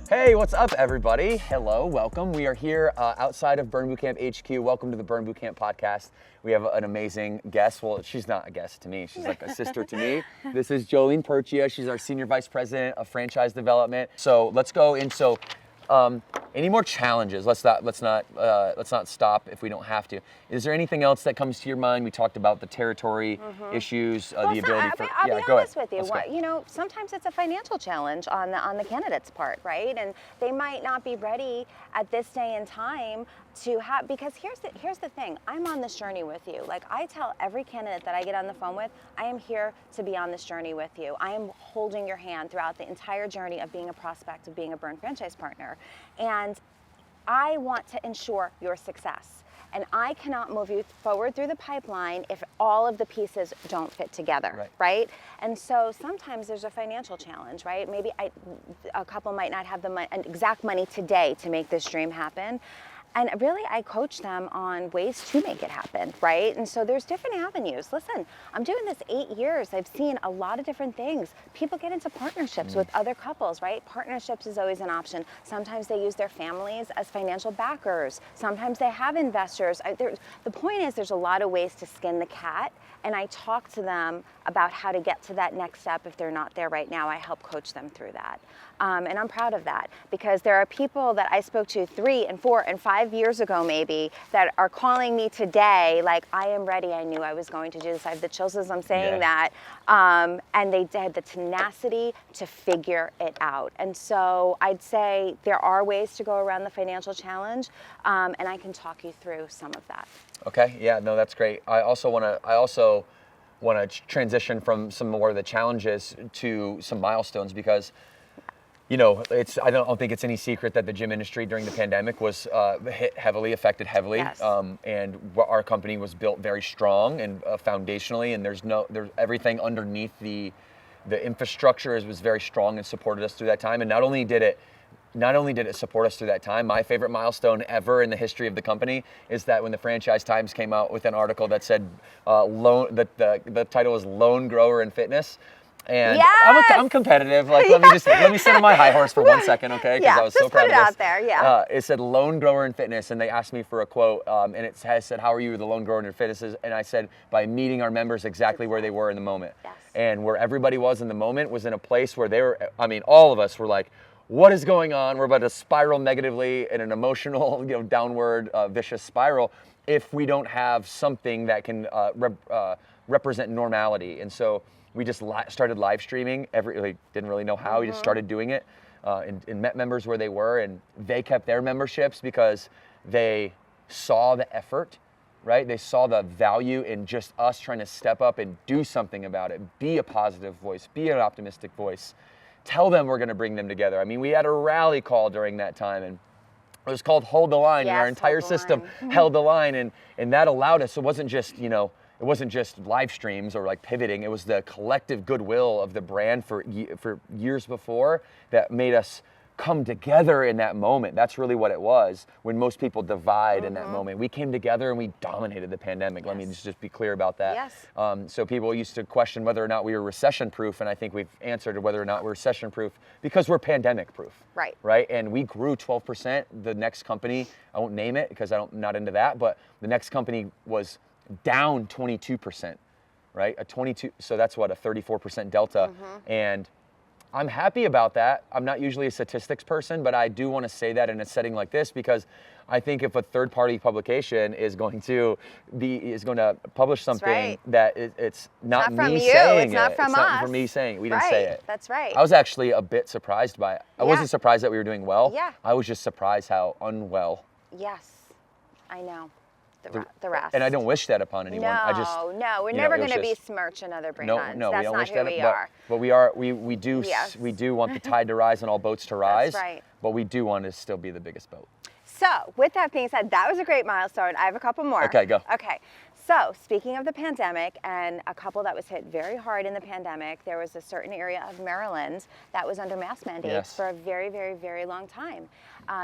Hey, what's up, everybody? Hello, welcome. We are here outside of Burn Bootcamp HQ. Welcome to the Burn Bootcamp podcast. We have an amazing guest. Well, she's not a guest to me. She's like a sister to me. This is Jolene Perchia. She's our Senior Vice President of Franchise Development. So let's go in. Any more challenges? Let's not stop if we don't have to. Is there anything else that comes to your mind? We talked about the territory issues, the ability for. I'll be honest with you. Let's go. Sometimes it's a financial challenge on the candidate's part, right? And they might not be ready at this day and time to have, because here's the thing. I'm on this journey with you. Like, I tell every candidate that I get on the phone with, I am here to be on this journey with you. I am holding your hand throughout the entire journey of being a prospect, of being a Burn franchise partner. And I want to ensure your success. And I cannot move you forward through the pipeline if all of the pieces don't fit together, right? And so sometimes there's a financial challenge, right? Maybe a couple might not have the exact money today to make this dream happen. And really, I coach them on ways to make it happen, right? And so there's different avenues. Listen, I'm doing this 8 years. I've seen a lot of different things. People get into partnerships with other couples, right? Partnerships is always an option. Sometimes they use their families as financial backers. Sometimes they have investors. The point is, there's a lot of ways to skin the cat. And I talk to them about how to get to that next step if they're not there right now. I help coach them through that. And I'm proud of that, because there are people that I spoke to 3 and 4 and 5 years ago maybe that are calling me today like, I am ready. I knew I was going to do this. I have the chills as I'm saying that. And they had the tenacity to figure it out. And so I'd say there are ways to go around the financial challenge, and I can talk you through some of that. Okay, yeah, no, that's great. I also want to transition from some more of the challenges to some milestones, because I don't think it's any secret that the gym industry during the pandemic was affected heavily. Yes. And our company was built very strong and foundationally, and there's everything underneath the infrastructure was very strong and supported us through that time. And not only did it support us through that time, my favorite milestone ever in the history of the company is that when the Franchise Times came out with an article that said the title was Lone Grower in Fitness. And yes! I'm competitive. Like, let me sit on my high horse for 1 second, okay? Because I was so proud of this. Just put it out there, yeah. It said lone grower in fitness, and they asked me for a quote, and it said, "How are you the lone grower in fitness?" And I said, by meeting our members exactly where they were in the moment. Yes. And where everybody was in the moment was in a place where they were. All of us were like, what is going on? We're about to spiral negatively in an emotional, downward, vicious spiral if we don't have something that can represent normality. And so we just started live streaming. Didn't really know how. We just started doing it and met members where they were, and they kept their memberships because they saw the effort, right? They saw the value in just us trying to step up and do something about it, be a positive voice, be an optimistic voice. Tell them we're going to bring them together. We had a rally call during that time, and it was called Hold the Line, and our entire system held the line, and that allowed us. It wasn't just live streams or like pivoting. It was the collective goodwill of the brand for years before that made us come together in that moment. That's really what it was. When most people divide in that moment, we came together and we dominated the pandemic. Let me just be clear about that. Yes. So people used to question whether or not we were recession-proof, and I think we've answered whether or not we're recession-proof because we're pandemic-proof. Right. Right. And we grew 12%. The next company, I won't name it because I'm not into that, but the next company was down 22%, right? So that's what, a 34% delta. And I'm happy about that. I'm not usually a statistics person, but I do want to say that in a setting like this, because I think if a third-party publication is going to publish something that it's not me saying it's not from us. It's not from me saying it. We didn't say it. That's right. I was actually a bit surprised by it. I wasn't surprised that we were doing well. Yeah. I was just surprised how unwell. Yes, I know. The rest. And I don't wish that upon anyone. No, we're never going to besmirch another brand. No, that's we don't not wish who that. we are. But we do want the tide to rise and all boats to rise. That's right. But we do want to still be the biggest boat. So, with that being said, that was a great milestone. I have a couple more. Okay, go. Okay. So, speaking of the pandemic and a couple that was hit very hard in the pandemic, there was a certain area of Maryland that was under mask mandates for a very, very, very long time.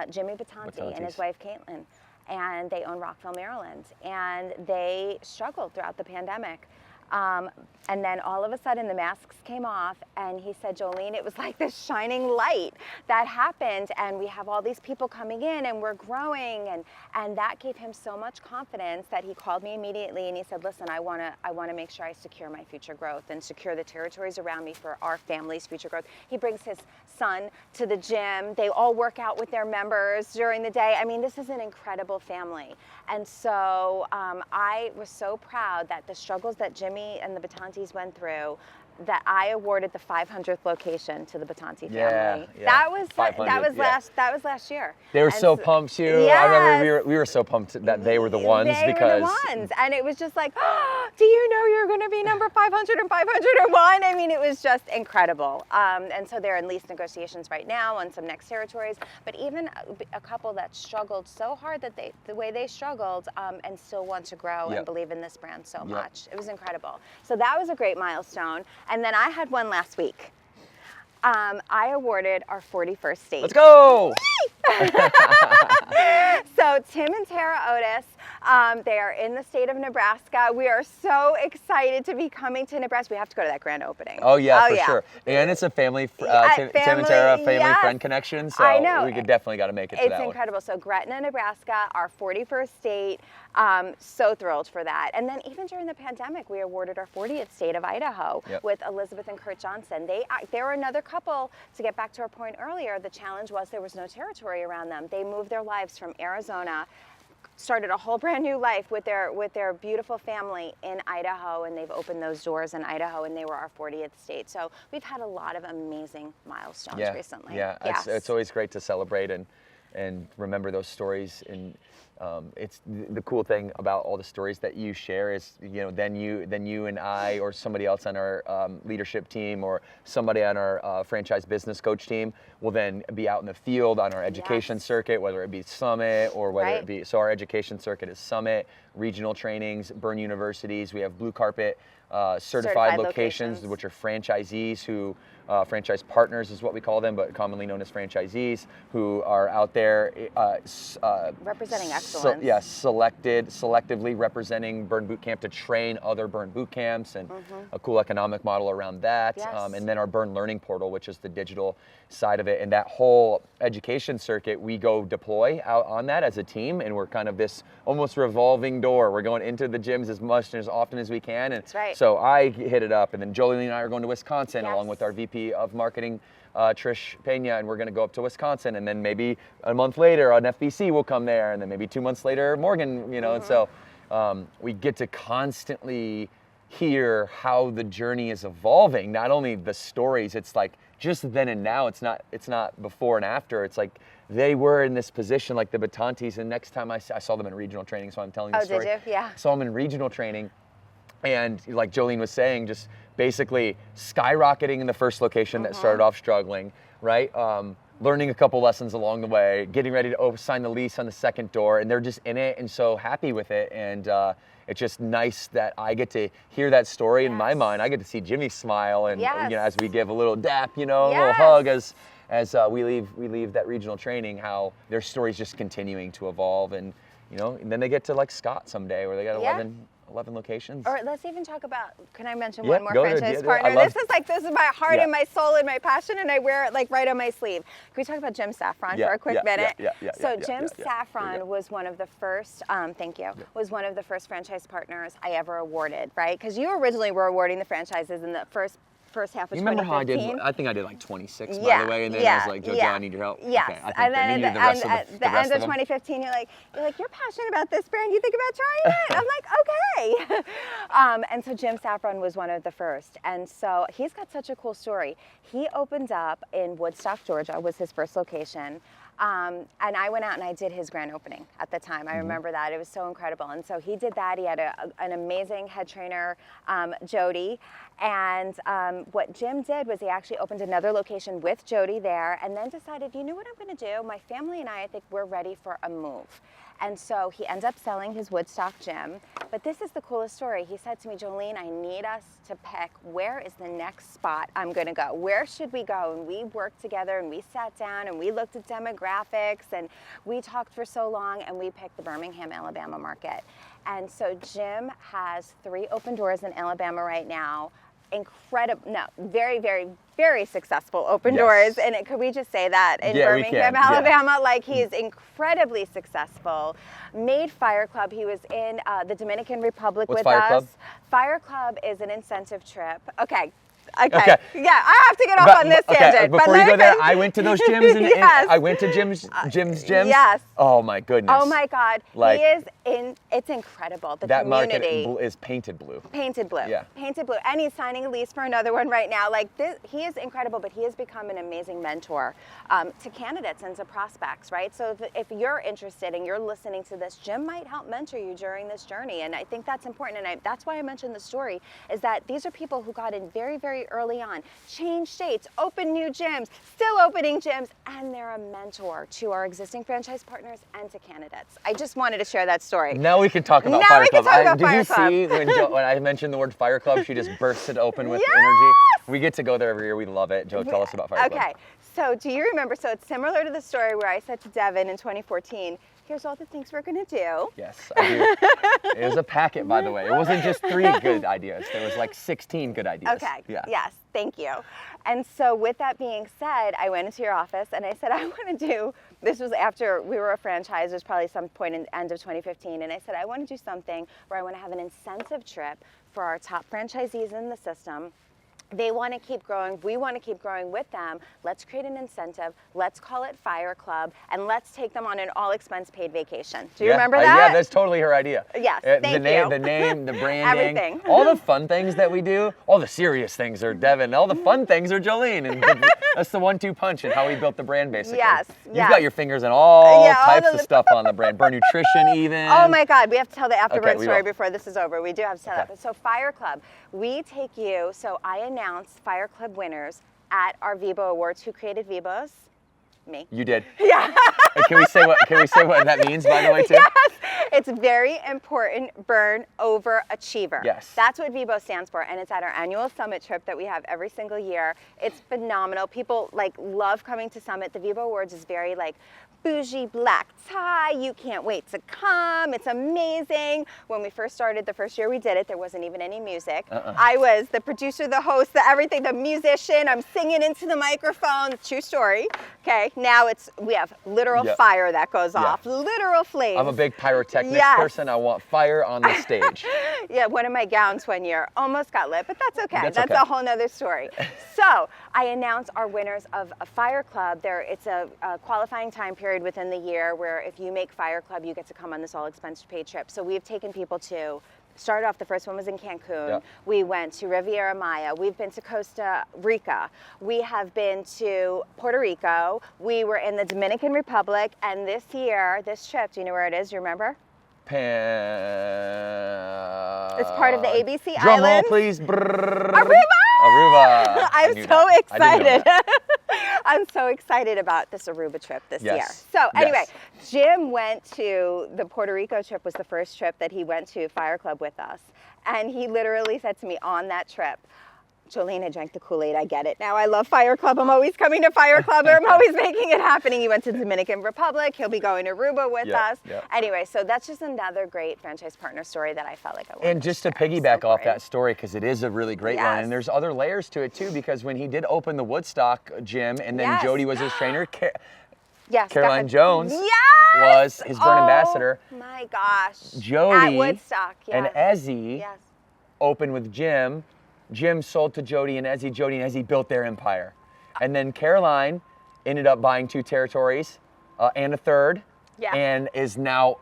Jimmy Batanti and his wife Caitlin. And they own Rockville, Maryland. And they struggled throughout the pandemic. And then all of a sudden the masks came off, and he said, Jolene, it was like this shining light that happened, and we have all these people coming in and we're growing, and that gave him so much confidence that he called me immediately and he said, listen, I want to make sure I secure my future growth and secure the territories around me for our family's future growth. He brings his son to the gym. They all work out with their members during the day. I mean, this is an incredible family. And so I was so proud that the struggles that Jimmy and the Batantes went through, that I awarded the 500th location to the Batanti family. Yeah. That was 500, last year. They were And so pumped too. Yes. I remember we were so pumped that they were the ones They because were the ones. And it was just like, oh, do you know you're going to be number 500 and 501? I mean, it was just incredible. And so they're in lease negotiations right now on some next territories. But even a couple that struggled so hard that the way they struggled and still want to grow and believe in this brand so much. It was incredible. So that was a great milestone. And then I had one last week. I awarded our 41st state. Let's go! So Tim and Tara Otis, they are in the state of Nebraska. We are so excited to be coming to Nebraska. We have to go to that grand opening. Oh yeah, for sure. And it's a family, Tim and Tara family friend connection. So I know. we could definitely got to make it to that one. It's incredible. So Gretna, Nebraska, our 41st state. So thrilled for that. And then even during the pandemic, we awarded our 40th state of Idaho with Elizabeth and Kurt Johnson. They were another couple, to get back to our point earlier, the challenge was there was no territory around them. They moved their lives from Arizona, started a whole brand new life with their beautiful family in Idaho, and they've opened those doors in Idaho, and they were our 40th state. So we've had a lot of amazing milestones recently. Yeah, it's always great to celebrate and remember those stories. And it's the cool thing about all the stories that you share is, then you and I or somebody else on our leadership team or somebody on our franchise business coach team will then be out in the field on our education circuit, whether it be Summit or whether it be, so our education circuit is Summit, regional trainings, Burn universities. We have blue carpet certified locations, which are franchisees who, franchise partners is what we call them, but commonly known as franchisees, who are out there representing excellence. Selectively representing Burn Boot Camp to train other Burn Boot Camps, and a cool economic model around that. And then our Burn Learning Portal, which is the digital side of it. And that whole education circuit, we go deploy out on that as a team, and we're kind of this almost revolving door. We're going into the gyms as much and as often as we can. And that's right. So I hit it up, and then Jolene and I are going to Wisconsin along with our VP of marketing, Trish Pena, and we're going to go up to Wisconsin, and then maybe a month later an FBC will come there, and then maybe 2 months later Morgan, and so we get to constantly hear how the journey is evolving. Not only the stories, it's like just then and now. It's not before and after. It's like they were in this position, like the Batantes, and next time I saw them in regional training, so I'm telling the story. Oh, did you? Yeah. I saw them in regional training, and like Jolene was saying, just basically skyrocketing in the first location that started off struggling, right? Learning a couple lessons along the way, getting ready to sign the lease on the second door, and they're just in it and so happy with it. And it's just nice that I get to hear that story in my mind. I get to see Jimmy smile, and as we give a little dap, a little hug as we leave that regional training, how their story's just continuing to evolve, and and then they get to like Scott someday, where they got 11 locations. Or let's even talk about, can I mention one more franchise ahead. partner? This is my heart and my soul and my passion, and I wear it like right on my sleeve. Can we talk about Jim Saffron for a quick minute? Jim Saffron was one of the first, was one of the first franchise partners I ever awarded, right? Because you originally were awarding the franchises in the first half of 2015. You remember how I did? I think I did like 26, by the way, and then I was like, JoJo, I need your help. Yes, okay, and then at the end of 2015, you're like, you're passionate about this brand. You think about trying it? I'm like, okay. And so Jim Saffron was one of the first, and so he's got such a cool story. He opened up in Woodstock, Georgia, was his first location. And I went out and I did his grand opening at the time. I remember that. It was so incredible. And so he did that. He had an amazing head trainer, Jody. And what Jim did was he actually opened another location with Jody there, and then decided, you know what I'm going to do? My family and I think we're ready for a move. And so he ends up selling his Woodstock gym. But this is the coolest story. He said to me, Jolene, I need us to pick where is the next spot I'm going to go. Where should we go? And we worked together and we sat down and we looked at demographics and we talked for so long and we picked the Birmingham, Alabama market. And so Jim has 3 open doors in Alabama right now. Incredible, no, very, very, very successful open doors. And could we just say that in Birmingham, Alabama, like he's incredibly successful. Made Fire Club. He was in the Dominican Republic with Fire us. Club? Fire Club is an incentive trip. Okay. Yeah, I have to get off on this tangent. Before you go there, I went to those gyms and, yes. and I went to Jim's gyms. Yes. Oh my goodness. Oh my God. Like, he is it's incredible. The that community market is painted blue. Painted blue. Yeah. Painted blue. And he's signing a lease for another one right now. Like this, he is incredible, but he has become an amazing mentor to candidates and to prospects, right? So if you're interested and you're listening to this, Jim might help mentor you during this journey. And I think that's important. And that's why I mentioned the story, is that these are people who got in very, very early on, changed states, opened new gyms, still opening gyms, and they're a mentor to our existing franchise partners and to candidates. I just wanted to share that story. Now we can talk about now Fire we Club. Can talk about did Fire you Club. see when I mentioned the word Fire Club, she just bursted open with Yes! energy? We get to go there every year. We love it. Joe, tell us about Fire Club. Okay, so do you remember, so it's similar to the story where I said to Devan in 2014, here's all the things we're going to do. Yes, I do. It was a packet, by the way. It wasn't just 3 good ideas. There was like 16 good ideas. Okay, yeah. Yes, thank you. And so with that being said, I went into your office and I said, I want to do, this was after we were a franchise, it was probably some point in the end of 2015, and I said, I want to do something where I want to have an incentive trip for our top franchisees in the system. They want to keep growing. We want to keep growing with them. Let's create an incentive. Let's call it Fire Club, and let's take them on an all-expense paid vacation. Do you remember that? Yeah, that's totally her idea. Yes, the thank name, you. The name, the branding. Everything. All the fun things that we do, all the serious things are Devan, all the fun things are Jolene. And that's the 1-2 punch and how we built the brand, basically. Yes, You've got your fingers in all types of stuff on the brand. Burn Nutrition even. Oh my God, we have to tell the afterburn story will. before this is over. We do have to tell that. So Fire Club, we take you, so I announced Fire Club winners at our Vibo Awards. Who created Vibos? Me. You did. Yeah. And can we say what that means, by the way, too? Yes. It's very important, burn over achiever. Yes. That's what Vibo stands for, and it's at our annual summit trip that we have every single year. It's phenomenal. People love coming to Summit. The Vibo Awards is very bougie black tie. You can't wait to come. It's amazing. When we first started, the first year we did it, there wasn't even any music. I was the producer, the host, the everything, the musician. I'm singing into the microphone. True story. Okay, now we have literal fire that goes off, literal flames. I'm a big pyrotechnics person. I want fire on the stage. Yeah, one of my gowns one year almost got lit, but that's okay. That's a whole nother story. So I announce our winners of a Fire Club. It's a qualifying time period within the year where if you make Fire Club, you get to come on this all-expense paid trip. So we've taken people to, started off, the first one was in Cancun. Yeah. We went to Riviera Maya. We've been to Costa Rica. We have been to Puerto Rico. We were in the Dominican Republic. And this year, this trip, do you know where it is? Do you remember? It's part of the ABC Islands. Drum roll, please. Aruba! Aruba. I'm so excited. I'm so excited about this Aruba trip this year. So anyway, Jim went to the Puerto Rico trip, was the first trip that he went to Fire Club with us. And he literally said to me on that trip, Jolene, I drank the Kool-Aid, I get it. Now I love Fire Club. I'm always coming to Fire Club, or I'm always making it happen. He went to the Dominican Republic. He'll be going to Aruba with us. Anyway, so that's just another great franchise partner story that I felt like I wanted And just to piggyback off that story, because it is a really great one, and there's other layers to it too, because when he did open the Woodstock gym, and then Jody was his trainer, Caroline Jones was his brand ambassador. Oh my gosh. Jody at Woodstock, and Ezzy opened with Jim. Jim sold to Jody and Ezzy. Jody and Ezzy built their empire. And then Caroline ended up buying 2 territories and a third, and is now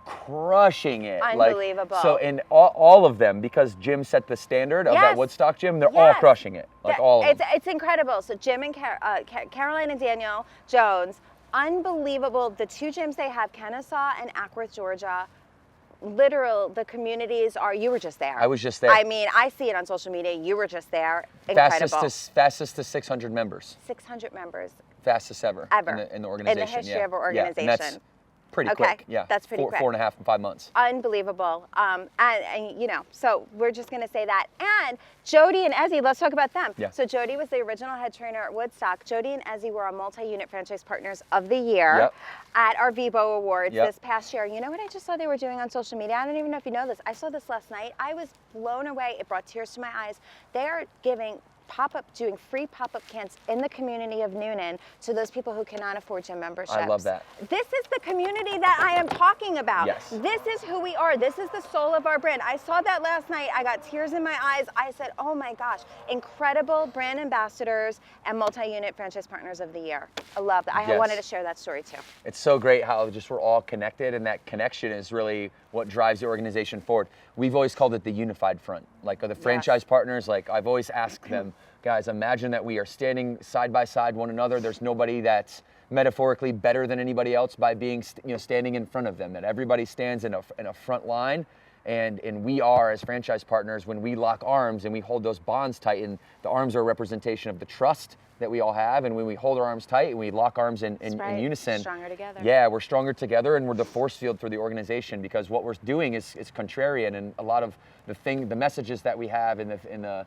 crushing it. Unbelievable. So in all of them, because Jim set the standard of that Woodstock gym, they're all crushing it. All of them. It's incredible. So Jim and Caroline and Daniel Jones, unbelievable. The 2 gyms they have, Kennesaw and Ackworth, Georgia. The communities are, you were just there. I was just there. I mean, I see it on social media. You were just there. Incredible. Fastest to 600 members. 600 members. Fastest ever. Ever. In the organization. In the history of our organization. And that's pretty Okay, quick. Yeah, that's pretty quick. 4.5 and 5 months. Unbelievable. And you know, so we're just going to say that. And Jody and Ezzy, let's talk about them. Yeah. So Jody was the original head trainer at Woodstock. Jody and Ezzy were our multi-unit franchise partners of the year Yep. at our Vivo Awards Yep. this past year. You know what I just saw they were doing on social media? I don't even know if you know this. I saw this last night. I was blown away. It brought tears to my eyes. They are doing free pop-up camps in the community of Noonan to those people who cannot afford gym memberships. I love that. This is the community that I am talking about. Yes. This is who we are. This is the soul of our brand. I saw that last night. I got tears in my eyes. I said, oh my gosh, incredible brand ambassadors and multi-unit franchise partners of the year. I love that. I Yes. wanted to share that story too. It's so great how just we're all connected, and that connection is really what drives the organization forward. We've always called it the unified front. Like the franchise partners, like I've always asked them, guys, imagine that we are standing side by side one another. There's nobody that's metaphorically better than anybody else by being standing in front of them. That everybody stands in a front line, and we are, as franchise partners, when we lock arms and we hold those bonds tight, and the arms are a representation of the trust that we all have, and when we hold our arms tight and we lock arms in unison, Stronger together. yeah, we're stronger together, and we're the force field for the organization, because what we're doing is contrarian, and a lot of the messages that we have in the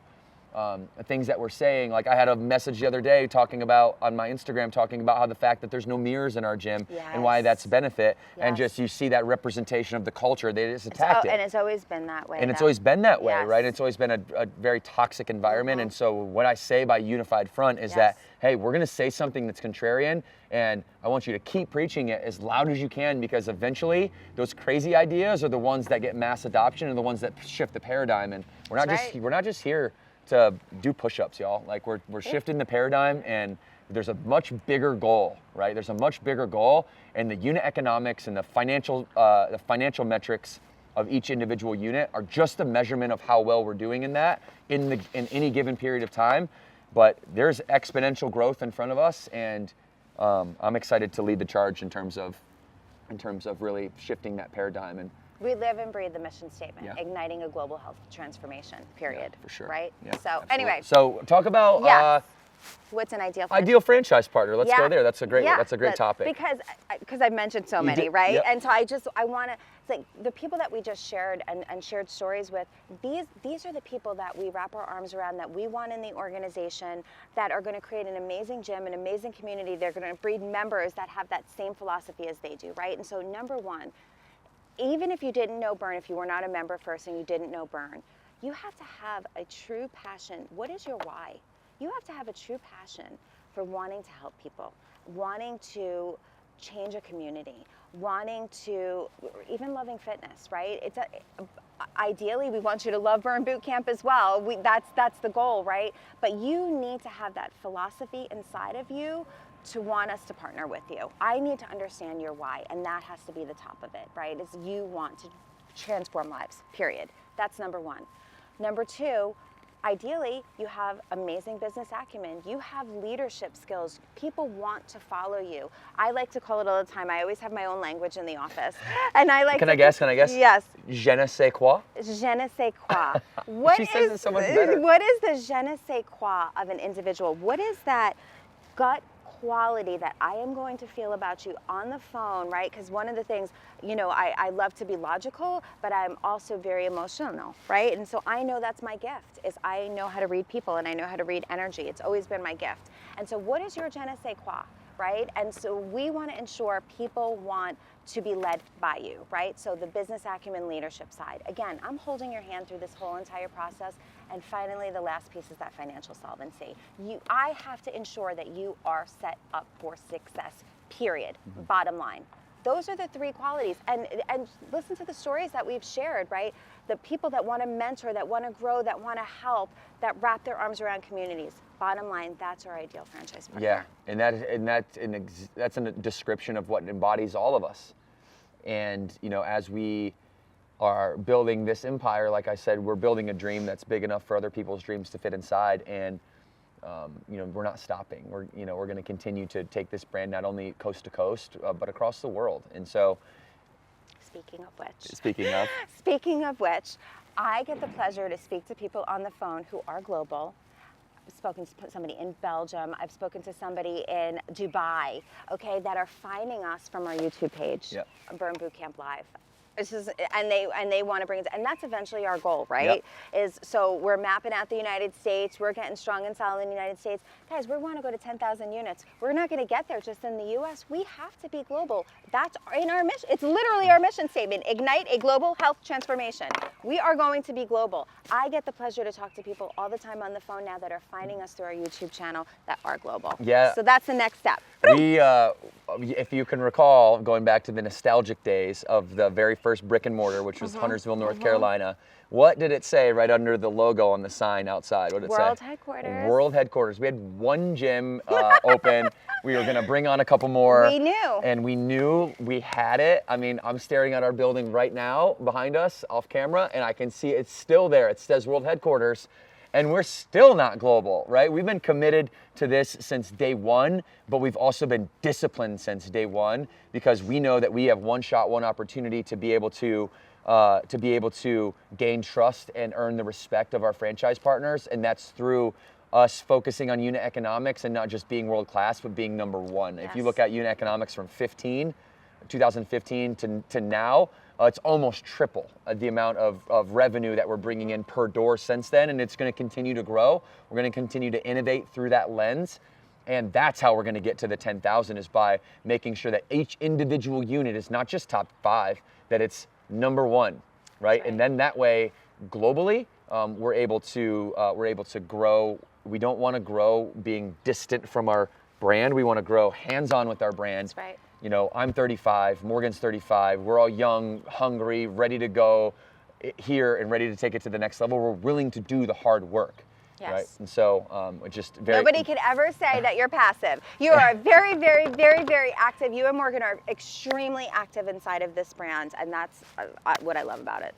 things that we're saying. Like I had a message the other day talking about on my Instagram, talking about how the fact that there's no mirrors in our gym and why that's a benefit, and just you see that representation of the culture. They just attacked it. And it's always been that way. And it's always been that way, Yes. right? It's always been a very toxic environment. And so what I say by unified front is that, hey, we're going to say something that's contrarian, and I want you to keep preaching it as loud as you can, because eventually those crazy ideas are the ones that get mass adoption and the ones that shift the paradigm. And we're not just here to do push-ups, y'all. Like we're shifting the paradigm, and there's a much bigger goal, right? There's a much bigger goal, and the unit economics and the financial metrics of each individual unit are just a measurement of how well we're doing in that in any given period of time. But there's exponential growth in front of us, and I'm excited to lead the charge in terms of really shifting that paradigm. And we live and breathe the mission statement, Yeah. igniting a global health transformation, period. for sure. Right? Yeah, So absolutely. anyway, So talk about what's an ideal franchise partner. Let's go there. That's a great topic. Because I've mentioned so many, did, right? yep. And so I want to, like the people that we just shared and shared stories with, these are the people that we wrap our arms around, that we want in the organization, that are going to create an amazing gym, an amazing community. They're going to breed members that have that same philosophy as they do, right? And so number one, even if you didn't know Burn, if you were not a member first and you didn't know Burn, you have to have a true passion. What is your why? You have to have a true passion for wanting to help people, wanting to change a community, wanting to, even loving fitness, right? Ideally, we want you to love Burn Boot Camp as well. That's the goal, right? But you need to have that philosophy inside of you to want us to partner with you. I need to understand your why, and that has to be the top of it, right? Is you want to transform lives, period. That's number one. Number two, ideally, you have amazing business acumen. You have leadership skills. People want to follow you. I like to call it all the time. I always have my own language in the office. And I like Can I guess? Yes. Je ne sais quoi? Je ne sais quoi. She says it so much better. What is the je ne sais quoi of an individual? What is that gut quality that I am going to feel about you on the phone, right? Because one of the things, I love to be logical, but I'm also very emotional, right? And so I know that's my gift, is I know how to read people and I know how to read energy. It's always been my gift. And so what is your je ne sais quoi, right? And so we want to ensure people want to be led by you, right? So the business acumen leadership side. Again, I'm holding your hand through this whole entire process. And finally, the last piece is that financial solvency. I have to ensure that you are set up for success, period. Mm-hmm. Bottom line. Those are the three qualities. And listen to the stories that we've shared, right? The people that want to mentor, that want to grow, that want to help, that wrap their arms around communities. Bottom line, that's our ideal franchise partner. Yeah, and that's a description of what embodies all of us. And as we are building this empire, like I said, we're building a dream that's big enough for other people's dreams to fit inside. And we're not stopping. We're going to continue to take this brand not only coast to coast, but across the world. And so, Speaking of which, I get the pleasure to speak to people on the phone who are global. I've spoken to somebody in Belgium. I've spoken to somebody in Dubai, okay, that are finding us from our YouTube page, Yep. Burn Bootcamp Live. This is, and they want to bring it, and that's eventually our goal, right? Is so we're mapping out the United States, we're getting strong and solid in the United States. Guys, we want to go to 10,000 units. We're not going to get there just in the US. We have to be global. That's in our mission. It's literally our mission statement. Ignite a global health transformation. We are going to be global. I get the pleasure to talk to people all the time on the phone now that are finding us through our YouTube channel that are global. Yeah. So that's the next step. We, if you can recall, going back to the nostalgic days of the very first brick and mortar, which was Huntersville, North Carolina, what did it say right under the logo on the sign outside? What did it say? World headquarters. World headquarters. We had one gym open. We were going to bring on a couple more. We knew. And we knew we had it. I mean, I'm staring at our building right now behind us off camera, and I can see it's still there. It says World Headquarters. And we're still not global, right? We've been committed to this since day one, but we've also been disciplined since day one because we know that we have one shot, one opportunity to be able to gain trust and earn the respect of our franchise partners, and that's through us focusing on unit economics and not just being world class, but being number one. Yes. If you look at unit economics from 2015 to now, it's almost triple the amount of revenue that we're bringing in per door since then, and it's going to continue to grow. We're going to continue to innovate through that lens, and that's how we're going to get to the 10,000 is by making sure that each individual unit is not just top 5, that it's number 1, right? And then that way, globally, we're able to grow. We don't want to grow being distant from our brand. We want to grow hands-on with our brand. That's right. You know, I'm 35, Morgan's 35. We're all young, hungry, ready to go here and ready to take it to the next level. We're willing to do the hard work. Yes. Right? And so it's just very... Nobody could ever say that you're passive. You are very, very, very, very active. You and Morgan are extremely active inside of this brand, and that's what I love about it.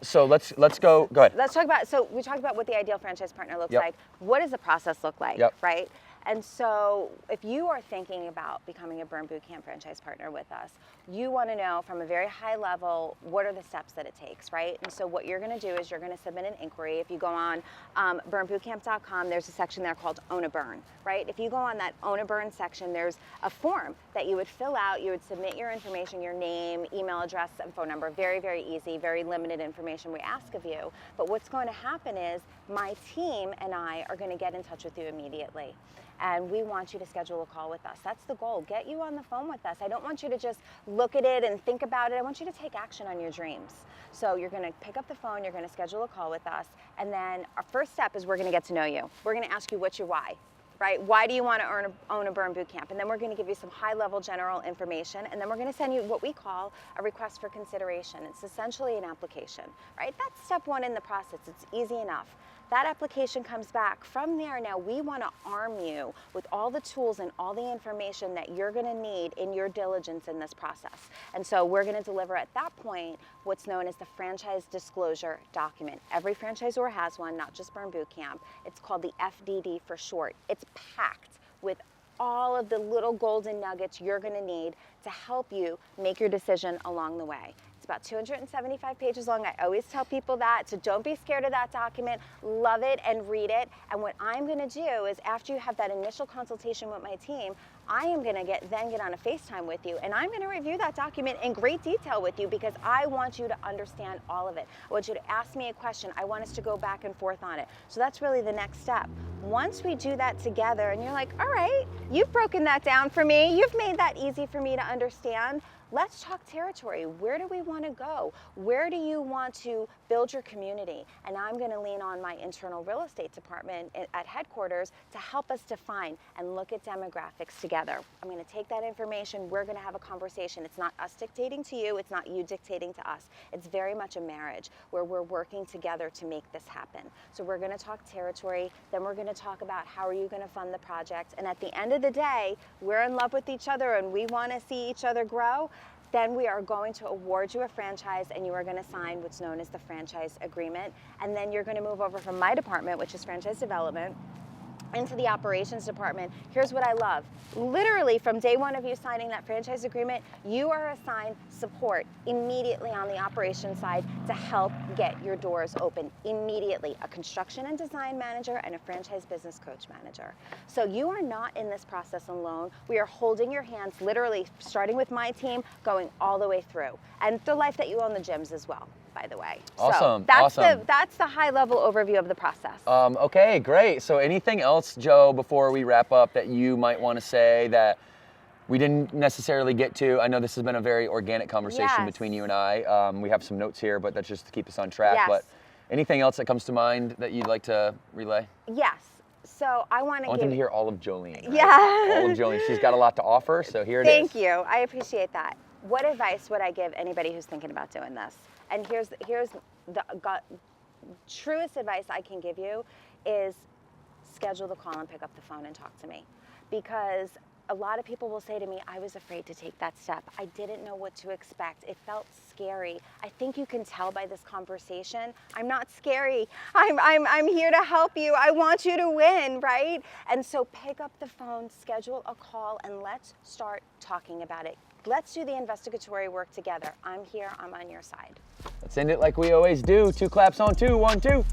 So let's go ahead. Let's talk about, so we talked about what the ideal franchise partner looks like. What does the process look like, right? And so if you are thinking about becoming a Burn Bootcamp franchise partner with us, you want to know from a very high level, what are the steps that it takes, right? And so what you're going to do is you're going to submit an inquiry. If you go on burnbootcamp.com, there's a section there called Own a Burn, right? If you go on that Own a Burn section, there's a form that you would fill out. You would submit your information, your name, email address, and phone number. Very, very easy, very limited information we ask of you. But what's going to happen is my team and I are going to get in touch with you immediately. And we want you to schedule a call with us. That's the goal. Get you on the phone with us. I don't want you to just look at it and think about it. I want you to take action on your dreams. So you're going to pick up the phone, you're going to schedule a call with us, and then our first step is we're going to get to know you. We're going to ask you what's your why, right? Why do you want to own a Burn Bootcamp? And then we're going to give you some high-level general information, and then we're going to send you what we call a request for consideration. It's essentially an application, right? That's step 1 in the process. It's easy enough. That application comes back. From there, now we want to arm you with all the tools and all the information that you're going to need in your diligence in this process. And so we're going to deliver at that point what's known as the franchise disclosure document. Every franchisor has one, not just Burn Bootcamp. It's called the FDD for short. It's packed with all of the little golden nuggets you're going to need to help you make your decision along the way. It's about 275 pages long. I always tell people that, so don't be scared of that document. Love it and read it. And what I'm going to do is after you have that initial consultation with my team, I am going to then get on a FaceTime with you, and I'm going to review that document in great detail with you because I want you to understand all of it. I want you to ask me a question. I want us to go back and forth on it. So that's really the next step. Once we do that together and you're like, all right, you've broken that down for me. You've made that easy for me to understand. Let's talk territory. Where do we want to go? Where do you want to build your community? And I'm going to lean on my internal real estate department at headquarters to help us define and look at demographics together. I'm going to take that information. We're going to have a conversation. It's not us dictating to you. It's not you dictating to us. It's very much a marriage where we're working together to make this happen. So we're going to talk territory. Then we're going to talk about how are you going to fund the project. And at the end of the day, we're in love with each other and we want to see each other grow. Then we are going to award you a franchise and you are going to sign what's known as the franchise agreement. And then you're going to move over from my department, which is franchise development, into the operations department, here's what I love. Literally from day one of you signing that franchise agreement, you are assigned support immediately on the operations side to help get your doors open immediately. A construction and design manager and a franchise business coach manager. So you are not in this process alone. We are holding your hands, literally starting with my team, going all the way through. And the life that you own the gyms as well, by the way. Awesome. So that's awesome. that's the high level overview of the process. Okay, great. So anything else, Joe, before we wrap up that you might want to say that we didn't necessarily get to? I know this has been a very organic conversation Yes. between you and I. We have some notes here, but that's just to keep us on track. Yes. But anything else that comes to mind that you'd like to relay? Yes. So I want I want to them to give. hear all of Jolene. Right? Yeah. All of Jolene. She's got a lot to offer, so here it is. Thank you. I appreciate that. What advice would I give anybody who's thinking about doing this? And here's the truest advice I can give you is schedule the call and pick up the phone and talk to me. Because a lot of people will say to me, I was afraid to take that step. I didn't know what to expect. It felt scary. I think you can tell by this conversation, I'm not scary. I'm here to help you. I want you to win, right? And so pick up the phone, schedule a call, and let's start talking about it. Let's do the investigatory work together. I'm here, I'm on your side. Let's end it like we always do. 2 claps on 2, 1, 2.